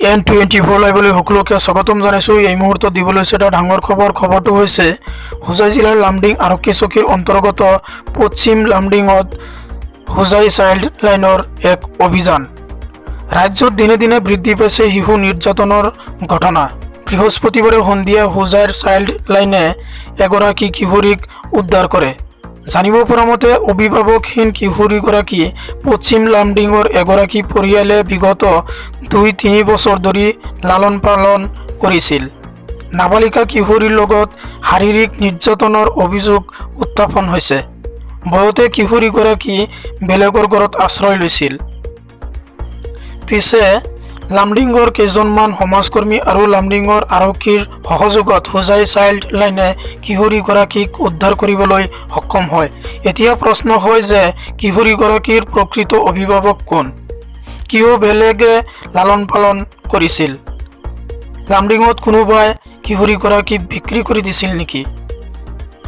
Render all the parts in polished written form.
N24 লাইভলৈ সকলোকে স্বাগতম জনাইছোঁ। এই মুহূৰ্তত দিবলৈ হৈছে এটা ডাঙৰ খবৰটো হৈছে হোজাই জিলাৰ লামডিং আৰক্ষী চকীৰ অন্তৰ্গত পশ্চিম লামডিঙত হোজাই চাইল্ড লাইনৰ এক অভিযান। ৰাজ্যত দিনে দিনে বৃদ্ধি পাইছে শিশু নিৰ্যাতনৰ ঘটনা। বৃহস্পতিবাৰে সন্ধিয়া হোজাইৰ চাইল্ড লাইনে এগৰাকী কিশোৰীক উদ্ধাৰ কৰে। জানিব পৰা মতে অভিভাৱকহীন কিশোৰীগৰাকী পশ্চিম লামডিঙৰ এগৰাকী পৰিয়ালে বিগত 2-3 বছৰ ধৰি লালন পালন কৰিছিল। নাবালিকা কিশোৰীৰ লগত শাৰীৰিক নিৰ্যাতনৰ অভিযোগ উত্থাপন হৈছে। ভয়তে কিশোৰীগৰাকী বেলেগৰ ঘৰত আশ্ৰয় লৈছিল। পিছে লামডিঙৰ কেইজনমান সমাজকৰ্মী আৰু লামডিঙৰ আৰক্ষীৰ সহযোগত হোজাই চাইল্ড লাইনে কিশোৰীগৰাকীক উদ্ধাৰ কৰিবলৈ সক্ষম হয়। এতিয়া প্ৰশ্ন হয় যে কিশোৰীগৰাকীৰ প্ৰকৃত অভিভাৱক কোন? কিয় বেলেগে লালন পালন কৰিছিল? লামডিঙত কোনোবাই কিশোৰীগৰাকীক বিক্ৰী কৰি দিছিল নেকি?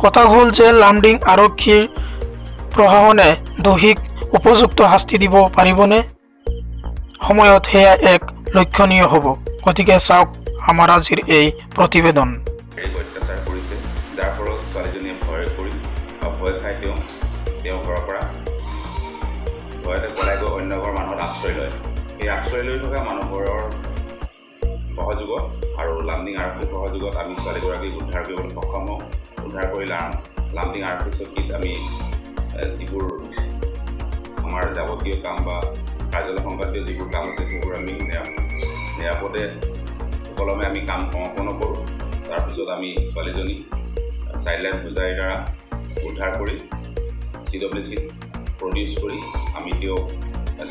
কথা হ'ল যে লামডিং আৰক্ষীৰ প্ৰশাসনে দোষীক উপযুক্ত শাস্তি দিব পাৰিবনে? সময়ত সেয়া এক লক্ষণীয় হ'ব। গতিকে চাওক আমাৰ আজিৰ এই প্ৰতিবেদন। অত্যাচাৰ কৰিছে, যাৰ ফলত ছোৱালীজনীয়ে ভয় খাই তেওঁ ঘৰৰ পৰা ভয়তে পলাই গৈ অন্য ঘৰ মানুহত আশ্ৰয় লয়। সেই আশ্ৰয় লৈ থকা মানুহবোৰৰ সহযোগত আৰু লামডিং আৰক্ষীৰ সহযোগত আমি ছোৱালীগৰাকীক উদ্ধাৰ কৰিবলৈ সক্ষম হওঁ। উদ্ধাৰ কৰি লামডিং আৰক্ষী চকীত আমি যিবোৰ আমাৰ যাৱতীয় কাম বা কাৰ্যালয় সংক্ৰান্তীয় যিবোৰ কাম আছে সেইবোৰ আমি নিৰাপদে সুকলমে আমি কাম সম্পন্ন কৰোঁ। তাৰপিছত আমি ছোৱালীজনীক চাইল্ডলাইন হোজাইৰ দ্বাৰা উদ্ধাৰ কৰি CWCত প্ৰডিউচ কৰি আমি তেওঁক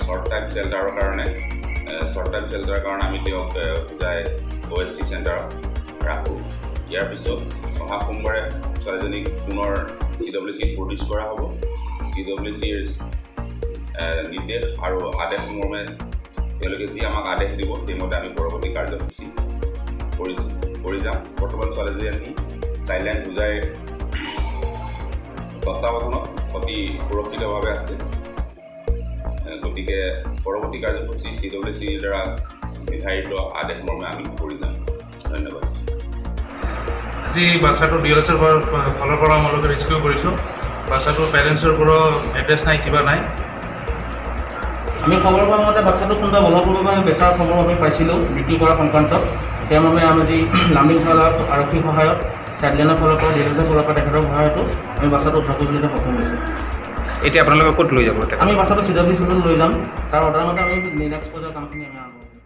শ্বৰ্ট টাইম চেল্টাৰৰ কাৰণে আমি তেওঁক হোজাই OSC চেণ্টাৰত ৰাখোঁ। ইয়াৰ পিছত অহা সোমবাৰে ছোৱালীজনীক পুনৰ CWCত প্ৰডিউচ কৰা হ'ব। CWCৰ নিৰ্দেশ আৰু আদেশ মৰ্মে তেওঁলোকে যি আমাক আদেশ দিব সেইমতে আমি পৰৱৰ্তী কাৰ্যসূচী কৰি যাম। বৰ্তমান ছোৱালীজনী চাইল্ডলাইন হোজাইৰ তত্বাৱধানত অতি সুৰক্ষিতভাৱে আছে। গতিকে পৰৱৰ্তী কাৰ্যসূচী CWCৰ দ্বাৰা নিৰ্ধাৰিত আদেশ মৰ্মে আমি কৰি যাম। ধন্যবাদ। আজি বাচ্চাটো DLSৰ ফালৰ পৰা আমালোকে ৰেস্কিউ কৰিছোঁ। বাচ্চাটোৰ পেৰেণ্টছৰ পৰা এড্ৰেছ নাই, কিবা নাই। আমি খবৰ পোৱা মতে বাচ্চাটো কোনোবা বলপূৰ্বকভাৱে বেচাৰ খবৰ আমি পাইছিলোঁ বিক্ৰী কৰা সংক্ৰান্তত। সেইমৰ্মে আমি যি লামডিং থানাৰ আৰক্ষীৰ সহায়ত চাইল্ডলাইনৰ ফালৰ পৰা DLSৰ ফালৰ পৰা তেখেতৰ সহায়তো আমি বাচ্চাটো উদ্ধাৰ কৰিবলৈ সক্ষম হৈছোঁ। এতিয়া আপোনালোকে ক'ত লৈ যাব? আমি বাচ্চাটো CWCলৈ লৈ যাম। তাৰ অৰ্ডাৰ মতে আমি নেক্সট পৰ্যায়ৰ কামখিনি আমি আৰম্ভ কৰিম।